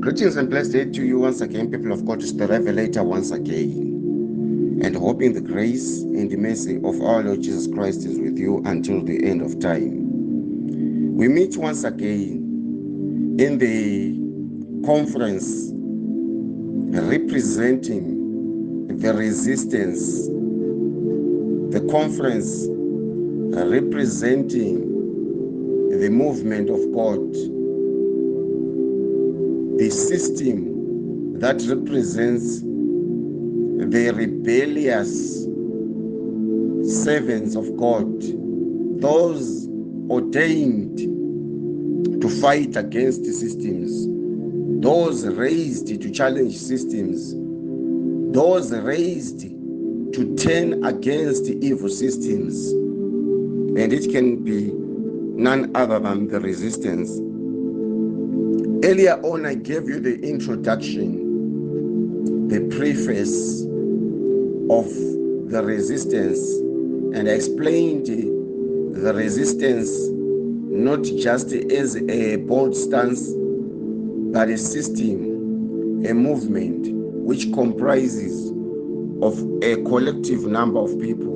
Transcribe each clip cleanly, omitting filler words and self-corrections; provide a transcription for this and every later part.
Greetings and blessed day to you once again, people of God. It's the Revelator once again. And hoping the grace and the mercy of our Lord Jesus Christ is with you until the end of time. We meet once again in the conference representing the resistance. The conference representing the movement of God. The system that represents the rebellious servants of God, those ordained to fight against the systems, those raised to challenge systems, those raised to turn against the evil systems. And it can be none other than the resistance. Earlier on, I gave you the introduction, the preface of the resistance, and I explained the resistance not just as a bold stance, but a system, a movement which comprises of a collective number of people.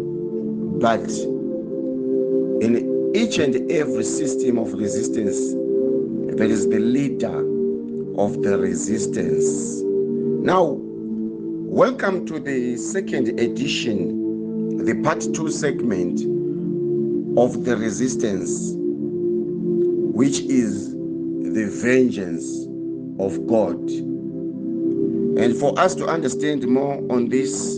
But in each and every system of resistance, there is the leader of the resistance. Now, welcome to the second edition, the part 2 segment of the resistance, which is the vengeance of God. And for us to understand more on this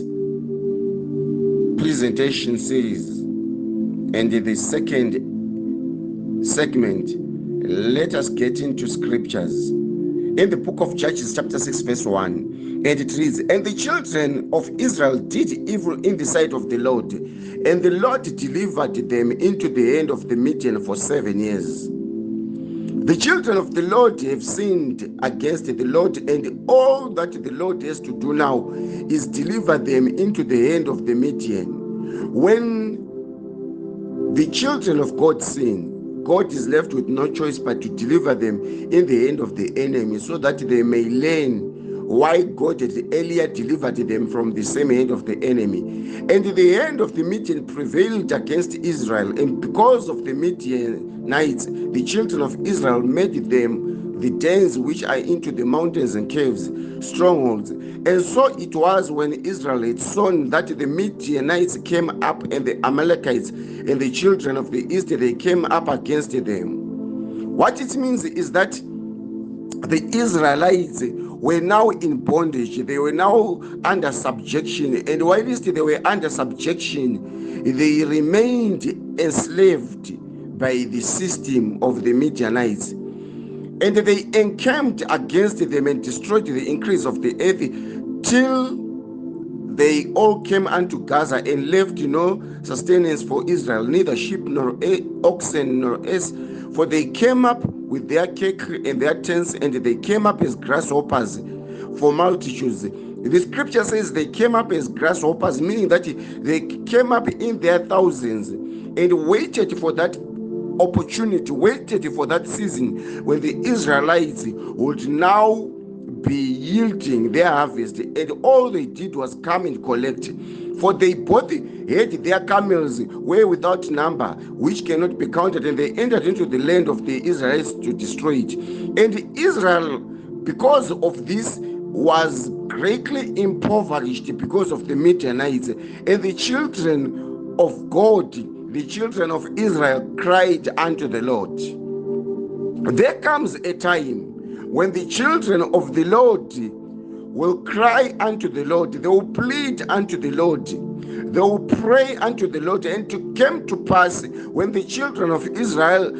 presentation series and the second segment, let us get into scriptures. In the book of Judges, chapter 6, verse 1, and it reads, "And the children of Israel did evil in the sight of the Lord, and the Lord delivered them into the hand of the Midian for 7 years. The children of the Lord have sinned against the Lord, and all that the Lord has to do now is deliver them into the hand of the Midian." When the children of God sin, God is left with no choice but to deliver them in the hand of the enemy, so that they may learn why God had earlier delivered them from the same hand of the enemy. And the hand of the Midian prevailed against Israel, and because of the Midianites, the children of Israel made them the dens which are into the mountains and caves, strongholds. And so it was when Israel had sown that the Midianites came up, and the Amalekites and the children of the east, they came up against them. What it means is that the Israelites were now in bondage. They were now under subjection. And whilst they were under subjection, they remained enslaved by the system of the Midianites. And they encamped against them and destroyed the increase of the earth till they all came unto Gaza and left no sustenance for Israel, neither sheep nor oxen nor ass, for they came up with their cake and their tents, and they came up as grasshoppers for multitudes. The scripture says they came up as grasshoppers, meaning that they came up in their thousands and waited for that opportunity, waited for that season when the Israelites would now be yielding their harvest. And all they did was come and collect, for they both had their camels were without number, which cannot be counted, and they entered into the land of the Israelites to destroy it. And Israel, because of this, was greatly impoverished because of the Midianites. And the children of God, the children of Israel, cried unto the Lord. There comes a time when the children of the Lord will cry unto the Lord. They will plead unto the Lord. They will pray unto the Lord. And it came to pass when the children of Israel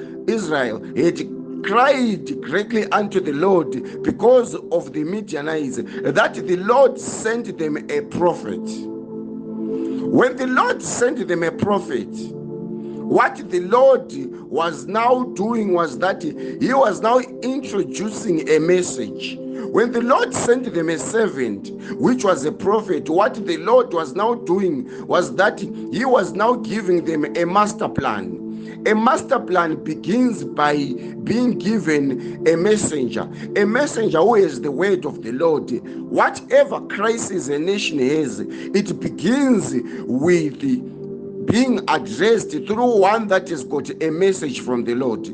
had cried greatly unto the Lord because of the Midianites, that the Lord sent them a prophet. When the Lord sent them a prophet, what the Lord was now doing was that he was now introducing a message. When the Lord sent them a servant, which was a prophet, what the Lord was now doing was that he was now giving them a master plan. A master plan begins by being given a messenger who has the word of the Lord. Whatever crisis a nation has, it begins with being addressed through one that has got a message from the Lord.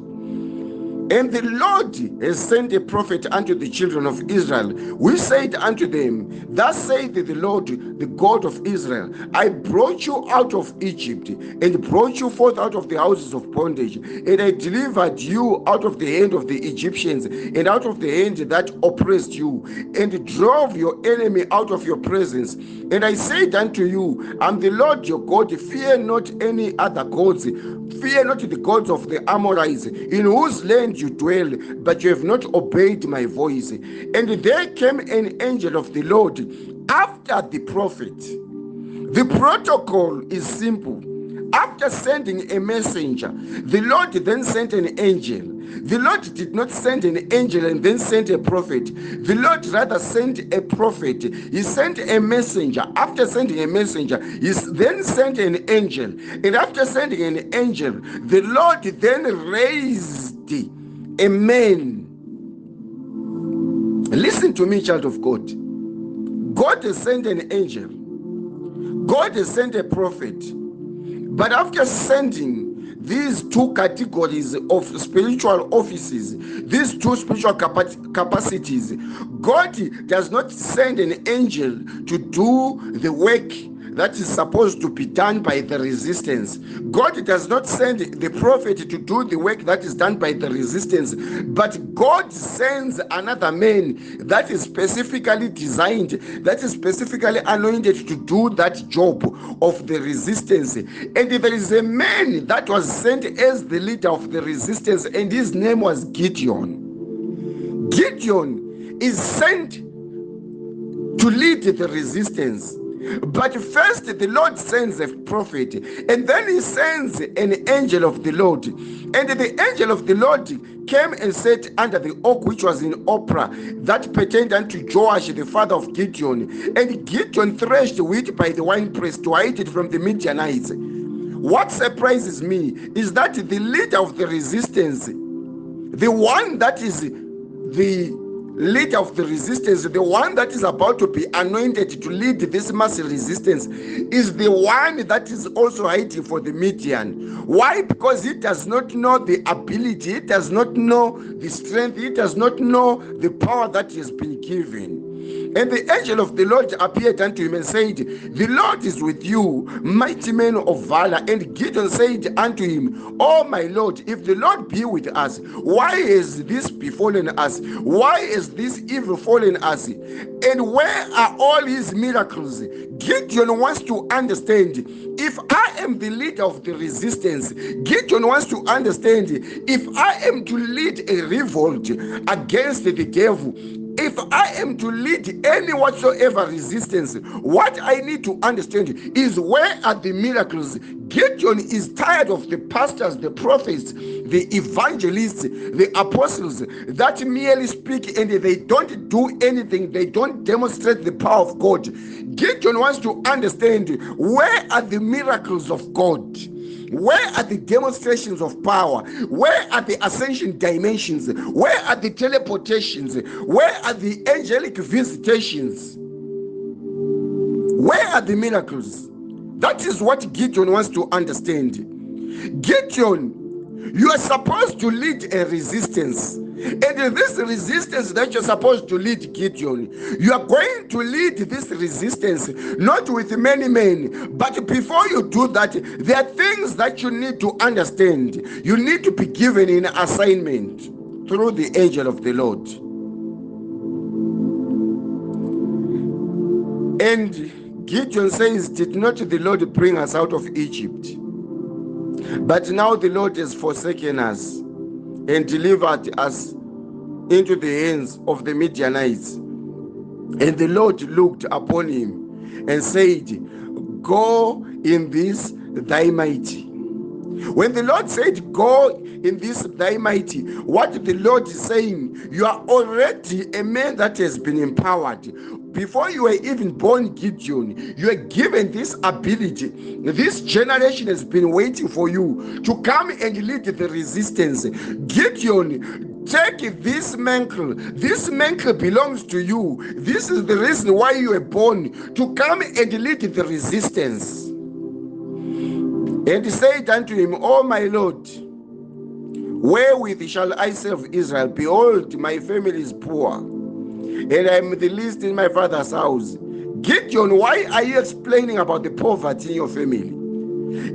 And the Lord has sent a prophet unto the children of Israel. We said unto them, Thus saith the Lord, the God of Israel, I brought you out of Egypt, and brought you forth out of the houses of bondage, and I delivered you out of the hand of the Egyptians, and out of the hand that oppressed you, and drove your enemy out of your presence. And I said unto you, I'm the Lord your God, fear not any other gods, fear not the gods of the Amorites, in whose land you dwell, but you have not obeyed my voice. And there came an angel of the Lord after the prophet. The protocol is simple. After sending a messenger, the Lord then sent an angel. The Lord did not send an angel and then sent a prophet. The Lord rather sent a prophet. He sent a messenger. After sending a messenger, he then sent an angel. And after sending an angel, the Lord then raised a man. Listen to me, child of God. God has sent an angel. God has sent a prophet. But after sending these two categories of spiritual offices, these two spiritual capacities, God does not send an angel to do the work that is supposed to be done by the resistance. God does not send the prophet to do the work that is done by the resistance, but God sends another man that is specifically designed, that is specifically anointed to do that job of the resistance. And there is a man that was sent as the leader of the resistance, and his name was Gideon. Gideon is sent to lead the resistance. But first the Lord sends a prophet, and then he sends an angel of the Lord. And the angel of the Lord came and sat under the oak which was in Ophrah, that pertained unto Joash the father of Gideon. And Gideon threshed wheat by the winepress to hide it from the Midianites. What surprises me is that the leader of the resistance, the one that is the leader of the resistance, the one that is about to be anointed to lead this massive resistance, is the one that is also hiding for the Midian. Why? Because he does not know the ability, he does not know the strength, he does not know the power that he has been given. And the angel of the Lord appeared unto him and said, The Lord is with you, mighty man of valor. And Gideon said unto him, Oh my Lord, if the Lord be with us, why has this befallen us? Why has this evil fallen us? And where are all his miracles? Gideon wants to understand, if I am the leader of the resistance, Gideon wants to understand, if I am to lead a revolt against the devil, if I am to lead any whatsoever resistance, what I need to understand is, where are the miracles? Gideon is tired of the pastors, the prophets, the evangelists, the apostles that merely speak and they don't do anything. They don't demonstrate the power of God. Gideon wants to understand, where are the miracles of God? Where are the demonstrations of power? Where are the ascension dimensions? Where are the teleportations? Where are the angelic visitations? Where are the miracles? That is what Gideon wants to understand. Gideon, you are supposed to lead a resistance. And this resistance that you're supposed to lead, Gideon, you are going to lead this resistance not with many men, but before you do that, there are things that you need to understand. You need to be given an assignment through the angel of the Lord. And Gideon says, Did not the Lord bring us out of Egypt? But now the Lord has forsaken us and delivered us into the hands of the Midianites. And the Lord looked upon him and said, Go in this thy might, When the Lord said, go in this thy mighty, what the Lord is saying, you are already a man that has been empowered. Before you were even born, Gideon, you are given this ability. This generation has been waiting for you to come and lead the resistance. Gideon, take this mantle. This mantle belongs to you. This is the reason why you were born, to come and lead the resistance. And he said unto him, O my Lord, wherewith shall I serve Israel? Behold, my family is poor, and I am the least in my father's house. Gideon, why are you explaining about the poverty in your family?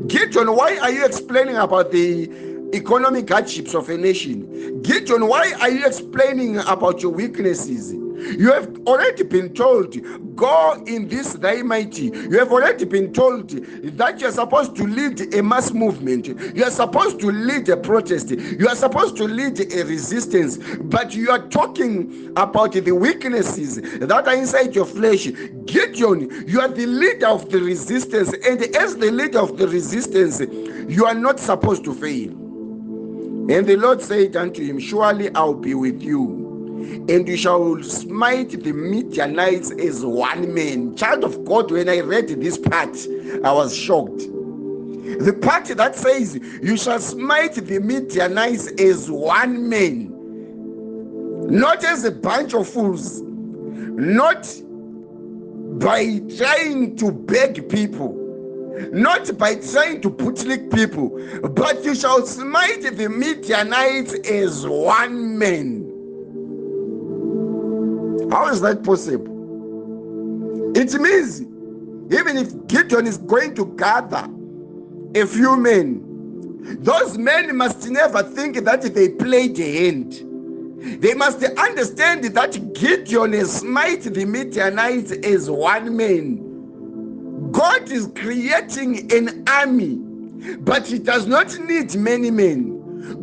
Gideon, why are you explaining about the economic hardships of a nation? Gideon, why are you explaining about your weaknesses? You have already been told, go in this thy mighty. You have already been told that you are supposed to lead a mass movement. You are supposed to lead a protest. You are supposed to lead a resistance. But you are talking about the weaknesses that are inside your flesh. Gideon, you are the leader of the resistance. And as the leader of the resistance, you are not supposed to fail. And the Lord said unto him, surely I'll be with you, and you shall smite the Midianites as one man. Child of God, when I read this part, I was shocked. The part that says, you shall smite the Midianites as one man, not as a bunch of fools, not by trying to beg people, not by trying to bootlick people, but you shall smite the Midianites as one man. How is that possible? It means even if Gideon is going to gather a few men, those men must never think that they played a hand. They must understand that Gideon has smite the Midianites as one man. God is creating an army, but he does not need many men.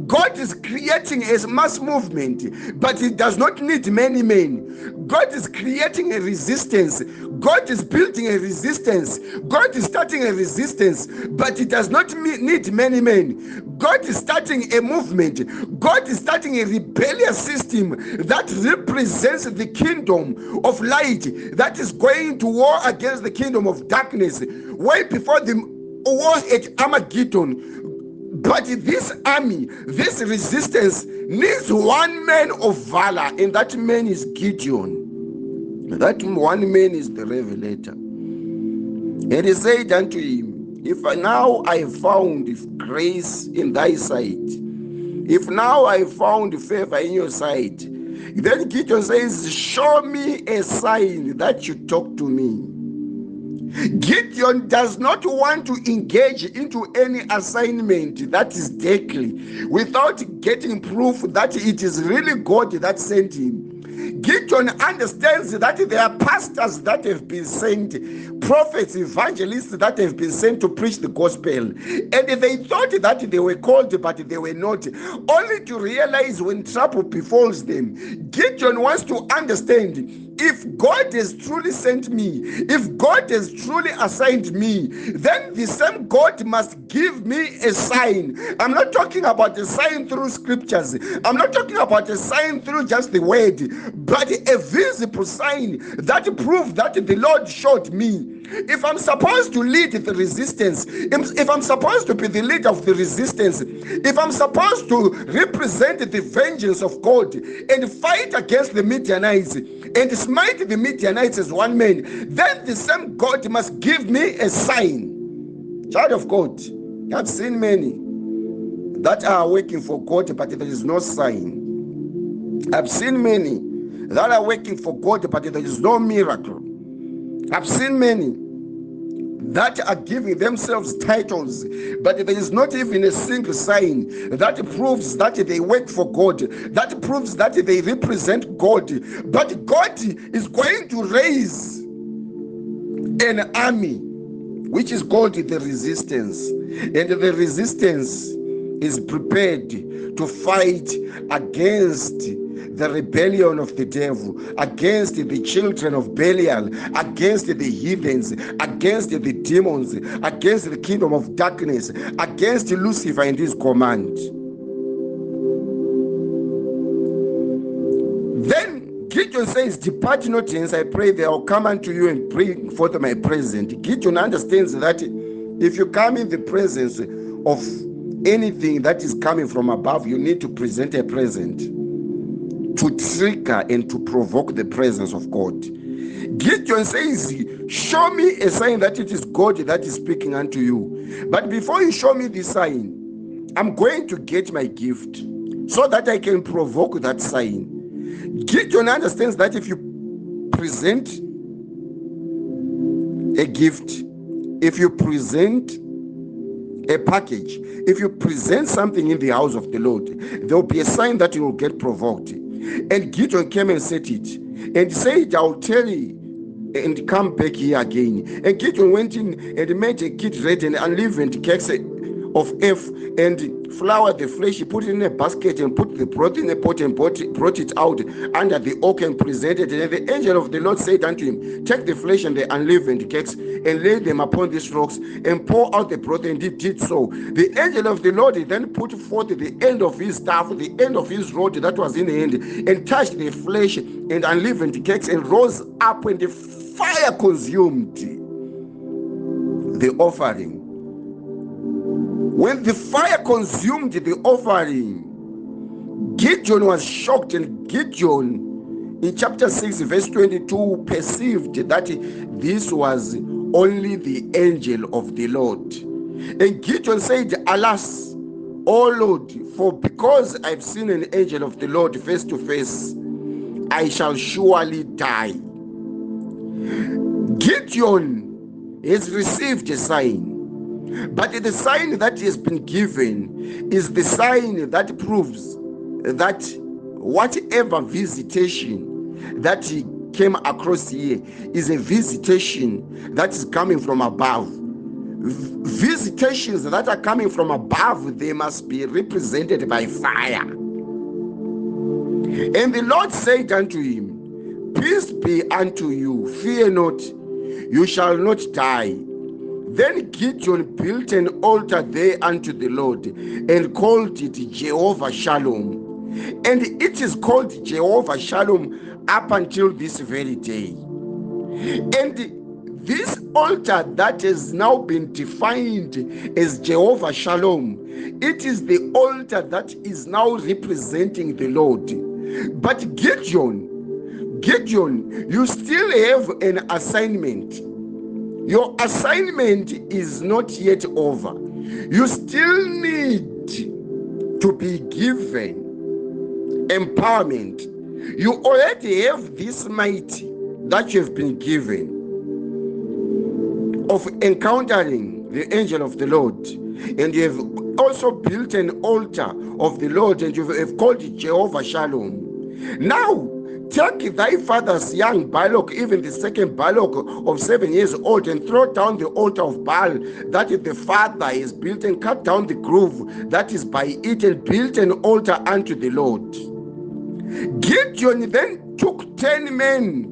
God is creating a mass movement, but he does not need many men. God is creating a resistance. God is building a resistance. God is starting a resistance, but he does not need many men. God is starting a movement. God is starting a rebellious system that represents the kingdom of light that is going to war against the kingdom of darkness. Way before the war at Armageddon. But this army, this resistance needs one man of valor, and that man is Gideon. That one man is the revelator. And he said unto him, if now I have found grace in thy sight, if now I have found favor in your sight, then Gideon says, show me a sign that you talk to me. Gideon does not want to engage into any assignment that is deadly without getting proof that it is really God that sent him. Gideon understands that there are pastors that have been sent, prophets, evangelists that have been sent to preach the gospel, and they thought that they were called, but they were not, only to realize when trouble befalls them. Gideon wants to understand, if God has truly sent me, if God has truly assigned me, then the same God must give me a sign. I'm not talking about a sign through scriptures. I'm not talking about a sign through just the word, but a visible sign that proves that the Lord showed me. If I'm supposed to lead the resistance, if I'm supposed to be the leader of the resistance, if I'm supposed to represent the vengeance of God and fight against the Midianites and smite the Midianites as one man, then the same God must give me a sign. Child of God, I've seen many that are working for God, but there is no sign. I've seen many that are working for God, but there is no miracle. I've seen many that are giving themselves titles, but there is not even a single sign that proves that they work for God, that proves that they represent God. But God is going to raise an army, which is called the resistance. And the resistance is prepared to fight against the rebellion of the devil, against the children of Belial, against the heathens, against the demons, against the kingdom of darkness, against Lucifer and his command. Then Gideon says, depart not hence, I pray that I will come unto you and bring forth my present. Gideon understands that if you come in the presence of anything that is coming from above, you need to present a present to trigger and to provoke the presence of God. Gideon says, show me a sign that it is God that is speaking unto you. But before you show me the sign, I'm going to get my gift so that I can provoke that sign. Gideon understands that if you present a gift, if you present a package, if you present something in the house of the Lord, there will be a sign that you will get provoked. And Gideon came and said it, and said, I'll tell you, and come back here again. And Gideon went in and made a kid ready and unleavened cakes of earth and floured the flesh. He put it in a basket and put the broth in a pot and brought it out under the oak and presented it. And the angel of the Lord said unto him, take the flesh and the unleavened cakes and lay them upon these rocks and pour out the broth. And he did so. The angel of the Lord then put forth the end of his staff, the end of his rod that was in the hand, and touched the flesh and unleavened cakes and rose up, and the fire consumed the offering. When the fire consumed the offering, Gideon was shocked, and Gideon in chapter 6 verse 22 perceived that this was only the angel of the Lord. And Gideon said, alas, O Lord, for because I've seen an angel of the Lord face to face, I shall surely die. Gideon has received a sign, but the sign that has been given is the sign that proves that whatever visitation that he came across here is a visitation that is coming from above. Visitations that are coming from above, they must be represented by fire. And the Lord said unto him, peace be unto you, fear not, you shall not die. Then Gideon built an altar there unto the Lord and called it Jehovah Shalom. And it is called Jehovah Shalom up until this very day. And this altar that has now been defined as Jehovah Shalom, it is the altar that is now representing the Lord. But Gideon, you still have an assignment. Your assignment is not yet over. You still need to be given empowerment. You already have this might that you have been given of encountering the angel of the Lord, and you have also built an altar of the Lord, and you have called it Jehovah Shalom. Now take thy father's young bullock, even the second bullock of 7 years old, and throw down the altar of Baal that the father is built, and cut down the grove that is by it, and built an altar unto the Lord. Gideon then took 10 men.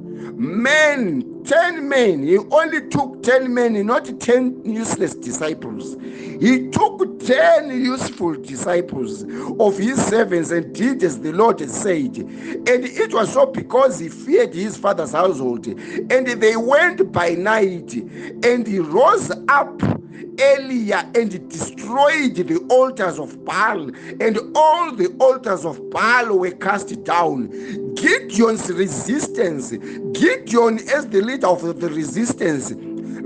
10 men. He only took 10 men, not 10 useless disciples. He took 10 useful disciples of his servants and did as the Lord had said. And it was so because he feared his father's household. And they went by night, and he rose up earlier and destroyed the altars of Baal, and all the altars of Baal were cast down. Gideon's resistance, Gideon as the leader of the resistance,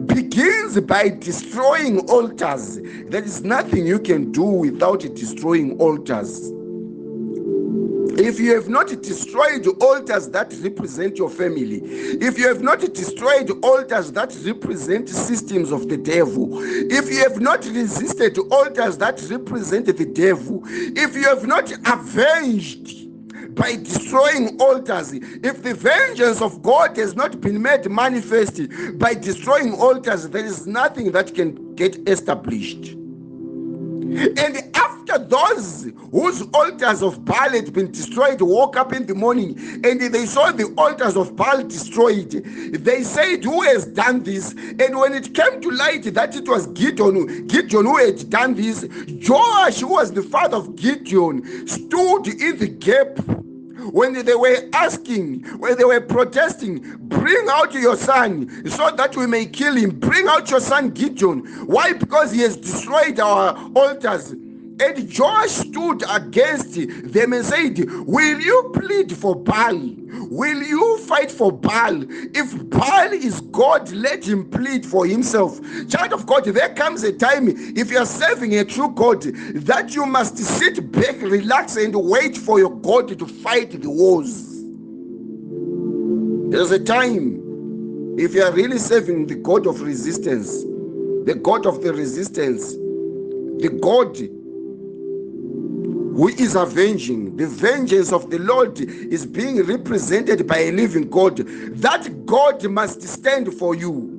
begins by destroying altars. There is nothing you can do without destroying altars. If you have not destroyed altars that represent your family, if you have not destroyed altars that represent systems of the devil, if you have not resisted altars that represent the devil, if you have not avenged by destroying altars, if the vengeance of God has not been made manifest by destroying altars, there is nothing that can get established. And after Later, those whose altars of Baal had been destroyed woke up in the morning, and they saw the altars of Baal destroyed. They said, who has done this? And when it came to light that it was Gideon who had done this, Joash, who was the father of Gideon, stood in the gap. When they were asking, when they were protesting, bring out your son so that we may kill him. Bring out your son Gideon. Why? Because he has destroyed our altars. And Joash stood against them and said, will you plead for Baal? Will you fight for Baal? If Baal is God, let him plead for himself. Child of God, there comes a time, if you are serving a true God, that you must sit back, relax, and wait for your God to fight the wars. There's a time, if you are really serving the God of resistance, the God of the resistance, the God who is avenging, the vengeance of the Lord is being represented by a living God. That God must stand for you.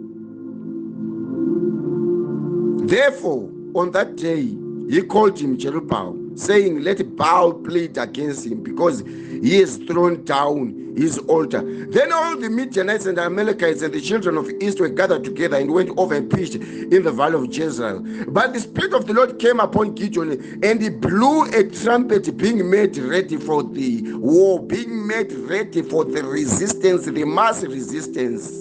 Therefore, on that day, he called him Jerubbaal, saying, let Baal plead against him, because he has thrown down his altar. Then all the Midianites and the Amalekites and the children of East were gathered together and went over and pitched in the valley of Jezreel. But the Spirit of the Lord came upon Gideon, and he blew a trumpet, being made ready for the war, being made ready for the resistance, the mass resistance.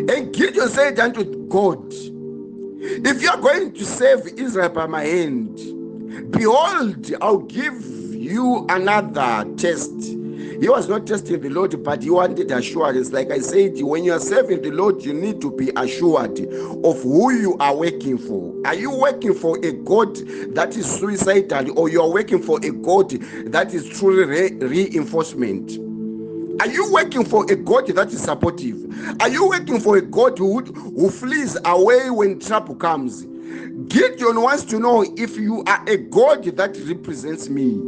And Gideon said unto God, if you are going to save Israel by my hand, behold, I'll give you another test. He was not testing the Lord, but he wanted assurance. Like I said, when you are serving the Lord, you need to be assured of who you are working for. Are you working for a God that is suicidal, or you are working for a God that is truly reinforcement? Are you working for a God that is supportive? Are you working for a God who flees away when trouble comes? Gideon wants to know, if you are a God that represents me,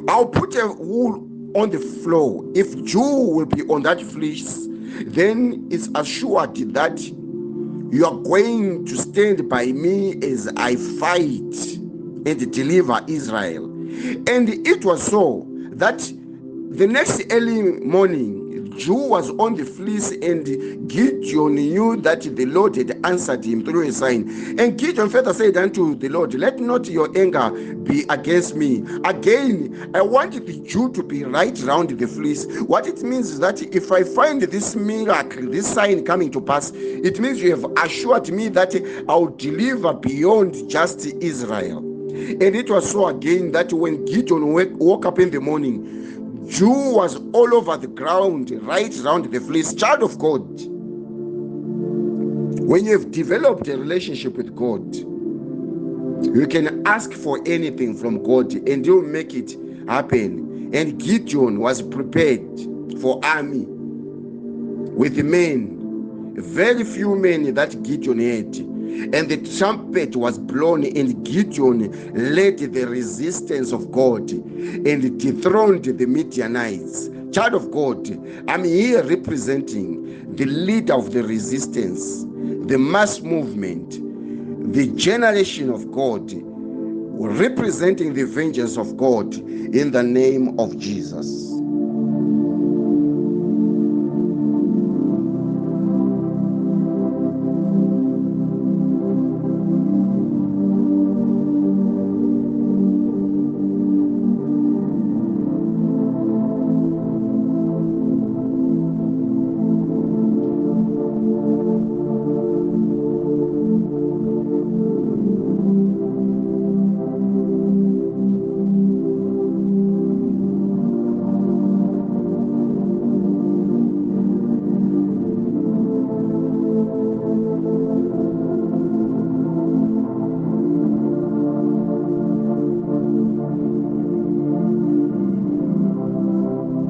I'll put a wool on the floor. If Jew will be on that fleece, then it's assured that you are going to stand by me as I fight and deliver Israel. And it was so that the next early morning, Jew was on the fleece, and Gideon knew that the Lord had answered him through a sign. And Gideon further said unto the Lord, let not your anger be against me. Again, I want the Jew to be right round the fleece. What it means is that if I find this miracle, this sign coming to pass, it means you have assured me that I'll deliver beyond just Israel. And it was so again that when Gideon woke up in the morning, Jew was all over the ground, right around the fleece. Child of God, when you have developed a relationship with God, you can ask for anything from God and He'll make it happen. And Gideon was prepared for army with men, very few men that Gideon had. And the trumpet was blown, and Gideon led the resistance of God and dethroned the Midianites. Child of God, I'm here representing the leader of the resistance, the mass movement, the generation of God, representing the vengeance of God in the name of Jesus.